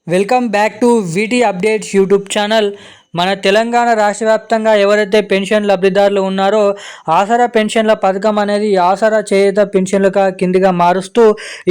Welcome back to వీటీ updates YouTube channel. మన తెలంగాణ రాష్ట్ర వ్యాప్తంగా ఎవరైతే పెన్షన్ లబ్ధిదారులు ఉన్నారో ఆసరా పెన్షన్ల పథకం అనేది ఆసరా చేయూత పెన్షన్లుగా కిందిగా మారుస్తూ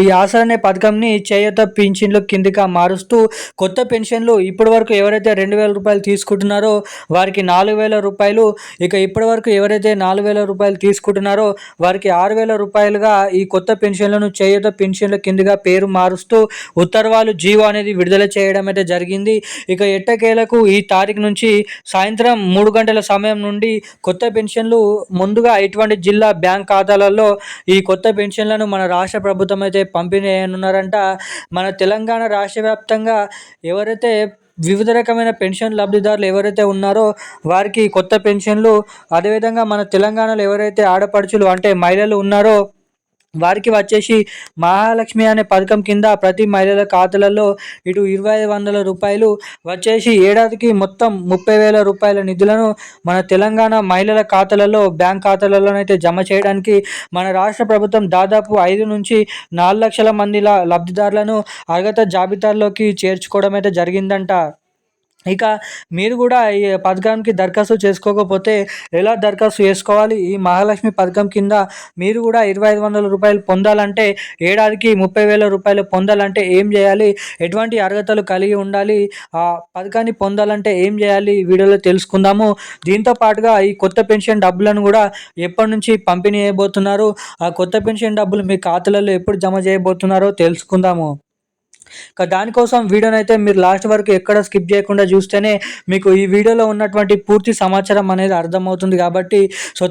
ఈ ఆసరా అనే పథకంని చేయూత పెన్షన్లు కిందిగా మారుస్తూ కొత్త పెన్షన్లు ఇప్పటి వరకు ఎవరైతే 2,000 రూపాయలు తీసుకుంటున్నారో వారికి 4,000 రూపాయలు, ఇక ఇప్పటి వరకు ఎవరైతే 4,000 రూపాయలు తీసుకుంటున్నారో వారికి 6,000 రూపాయలుగా ఈ కొత్త పెన్షన్లను చేయూత పెన్షన్ల కిందిగా పేరు మారుస్తూ ఉత్తర్వులు జీవో అనేది విడుదల చేయడం అయితే జరిగింది. ఇక ఎట్టకేలకు ఈ తారీఖు నుంచి సాయంత్రం 3 గంటల సమయం నుండి కొత్త పెన్షన్లు ముందుగా ఇటువంటి జిల్లా బ్యాంక్ ఖాతాలలో ఈ కొత్త పెన్షన్లను మన రాష్ట్ర ప్రభుత్వం అయితే పంపిణీ చేయనున్నారంట. మన తెలంగాణ రాష్ట్ర వ్యాప్తంగా ఎవరైతే వివిధ రకమైన పెన్షన్ లబ్ధిదారులు ఎవరైతే ఉన్నారో వారికి కొత్త పెన్షన్లు, అదేవిధంగా మన తెలంగాణలో ఎవరైతే ఆడపడుచులు అంటే మహిళలు ఉన్నారో వారికి వచ్చేసి మహాలక్ష్మి అనే పథకం కింద ప్రతి మహిళల ఖాతాలలో ఇటు 2,500 రూపాయలు వచ్చేసి ఏడాదికి మొత్తం 30,000 రూపాయల నిధులను మన తెలంగాణ మహిళల ఖాతాలలో బ్యాంక్ ఖాతాలలోనైతే జమ చేయడానికి మన రాష్ట్ర ప్రభుత్వం దాదాపు 5 నుంచి 4 లక్షల మంది లబ్ధిదారులను అర్హత జాబితాల్లోకి చేర్చుకోవడం అయితే జరిగిందంట. ఇక మీరు కూడా ఈ పథకానికి దరఖాస్తు చేసుకోకపోతే ఎలా దరఖాస్తు చేసుకోవాలి? ఈ మహాలక్ష్మి పథకం కింద మీరు కూడా 2,500 రూపాయలు పొందాలంటే, ఏడాదికి 30,000 రూపాయలు పొందాలంటే ఏం చేయాలి? ఎటువంటి అర్హతలు కలిగి ఉండాలి? ఆ పథకాన్ని పొందాలంటే ఏం చేయాలి? ఈ వీడియోలో తెలుసుకుందాము. దీంతో పాటుగా ఈ కొత్త పెన్షన్ డబ్బులను కూడా ఎప్పటి నుంచి పంపిణీ చేయబోతున్నారు, ఆ కొత్త పెన్షన్ డబ్బులు మీ ఖాతాలలో ఎప్పుడు జమ చేయబోతున్నారో తెలుసుకుందాము. దానికోసం వీడియోనైతే మీరు లాస్ట్ వరకు ఎక్కడ స్కిప్ చేయకుండా చూస్తేనే మీకు ఈ వీడియోలో ఉన్నటువంటి పూర్తి సమాచారం అనేది అర్థమవుతుంది. కాబట్టి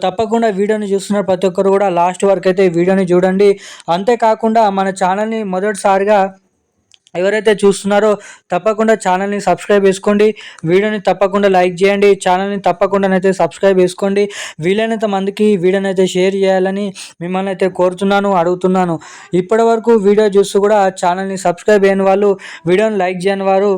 తప్పకుండా వీడియోని చూస్తున్న ప్రతి ఒక్కరు కూడా లాస్ట్ వరకు అయితే ఈ వీడియోని చూడండి. అంతేకాకుండా మన ఛానల్ని మొదటిసారిగా ఎవరైతే చూస్తున్నారో తప్పకుండా ఛానల్ని సబ్స్క్రైబ్ చేసుకోండి, వీడియోని తప్పకుండా లైక్ చేయండి, ఛానల్ని తప్పకుండా అయితే సబ్స్క్రైబ్ చేసుకోండి. వీలైనంత మందికి వీడియోని అయితే షేర్ చేయాలని మిమ్మల్ని అయితే కోరుతున్నాను, అడుగుతున్నాను. ఇప్పటి వరకు వీడియో చూస్తూ కూడా ఛానల్ని సబ్స్క్రైబ్ చేయని వాళ్ళు, వీడియోని లైక్ చేయని వారు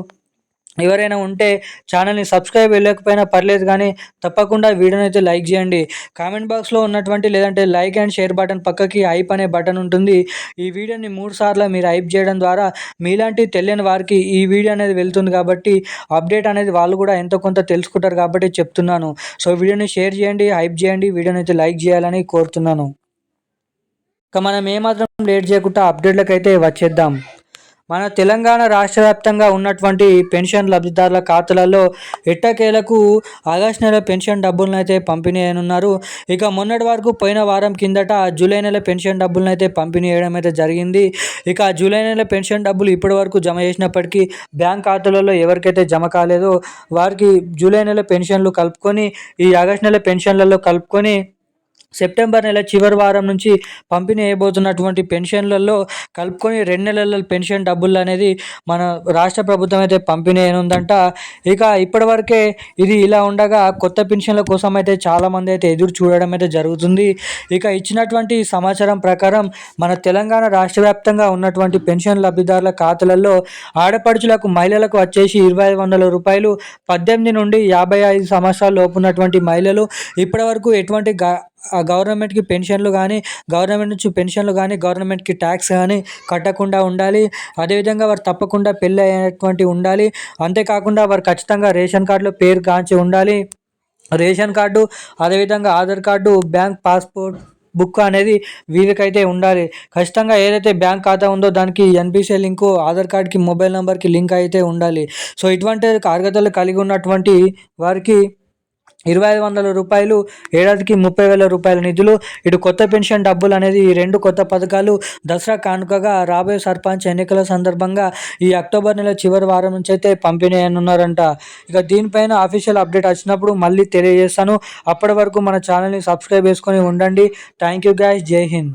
ఎవరైనా ఉంటే ఛానల్ని సబ్స్క్రైబ్ వెళ్ళకపోయినా పర్లేదు, కానీ తప్పకుండా వీడియోని అయితే లైక్ చేయండి. కామెంట్ బాక్స్లో ఉన్నటువంటి లేదంటే లైక్ అండ్ షేర్ బటన్ పక్కకి హైప్ అనే బటన్ ఉంటుంది. ఈ వీడియోని 3 సార్లు మీరు హైప్ చేయడం ద్వారా మీలాంటి తెలియని వారికి ఈ వీడియో అనేది వెళ్తుంది. కాబట్టి అప్డేట్ అనేది వాళ్ళు కూడా ఎంతో కొంత తెలుసుకుంటారు కాబట్టి చెప్తున్నాను. వీడియోని షేర్ చేయండి, హైప్ చేయండి, వీడియోని అయితే లైక్ చేయాలని కోరుతున్నాను. ఇక మనం ఏమాత్రం లేట్ చేయకుండా అప్డేట్లకు అయితే వచ్చేద్దాం. మన తెలంగాణ రాష్ట్ర వ్యాప్తంగా ఉన్నటువంటి పెన్షన్ లబ్ధిదారుల ఖాతాలలో ఎట్టకేలకు ఆగస్టు నెల పెన్షన్ డబ్బులను అయితే పంపిణీ చేయనున్నారు. ఇక మొన్నటి వరకు పోయిన వారం కిందట జూలై నెల పెన్షన్ డబ్బులను అయితే పంపిణీ చేయడం అయితే జరిగింది. ఇక జూలై నెల పెన్షన్ డబ్బులు ఇప్పటి వరకు జమ చేసినప్పటికీ బ్యాంక్ ఖాతాలలో ఎవరికైతే జమ కాలేదో వారికి జూలై నెల పెన్షన్లు కలుపుకొని ఈ ఆగస్టు నెల పెన్షన్లలో కలుపుకొని సెప్టెంబర్ నెల చివరి వారం నుంచి పంపిణీ చేయబోతున్నటువంటి పెన్షన్లలో కలుపుకొని 2 నెలల పెన్షన్ డబ్బులు అనేది మన రాష్ట్ర ప్రభుత్వం అయితే పంపిణీ అయినుందంట. ఇక ఇప్పటివరకే ఇది ఇలా ఉండగా కొత్త పెన్షన్ల కోసం అయితే చాలామంది అయితే ఎదురు చూడడం అయితే జరుగుతుంది. ఇక ఇచ్చినటువంటి సమాచారం ప్రకారం మన తెలంగాణ రాష్ట్ర వ్యాప్తంగా ఉన్నటువంటి పెన్షన్ లబ్ధిదారుల ఖాతాలలో ఆడపడుచులకు మహిళలకు వచ్చేసి 2,500 రూపాయలు, 18 నుండి 55 సంవత్సరాల లోపు ఉన్నటువంటి మహిళలు ఇప్పటివరకు ఎటువంటి గవర్నమెంట్కి పెన్షన్లు కానీ, గవర్నమెంట్ నుంచి పెన్షన్లు కానీ, గవర్నమెంట్కి ట్యాక్స్ కానీ కట్టకుండా ఉండాలి. అదేవిధంగా వారు తప్పకుండా పెళ్ళి అయినటువంటి ఉండాలి. అంతేకాకుండా వారు ఖచ్చితంగా రేషన్ కార్డులో పేరు కాంచి ఉండాలి. రేషన్ కార్డు, అదేవిధంగా Aadhaar card, bank passport book అనేది వీరికైతే ఉండాలి. ఖచ్చితంగా ఏదైతే బ్యాంక్ ఖాతా ఉందో దానికి ఎన్పిసిఐ లింకు, ఆధార్ కార్డ్కి మొబైల్ నెంబర్కి లింక్ అయితే ఉండాలి. ఇటువంటి అర్హతలు కలిగి ఉన్నటువంటి వారికి 2,500 రూపాయలు, ఏడాదికి 30,000 రూపాయల నిధులు, ఇటు కొత్త పెన్షన్ డబ్బులు అనేది ఈ 2 కొత్త పథకాలు దసరా కానుకగా రాబోయే సర్పంచ్ ఎన్నికల సందర్భంగా ఈ అక్టోబర్ నెల చివరి వారం నుంచి అయితే పంపిణీ చేయనున్నారంట. ఇక దీనిపైన అఫీషియల్ అప్డేట్ వచ్చినప్పుడు మళ్ళీ తెలియజేస్తాను. అప్పటి వరకు మన ఛానల్ని సబ్స్క్రైబ్ చేసుకొని ఉండండి. థ్యాంక్ యూ గైస్, జై హింద్.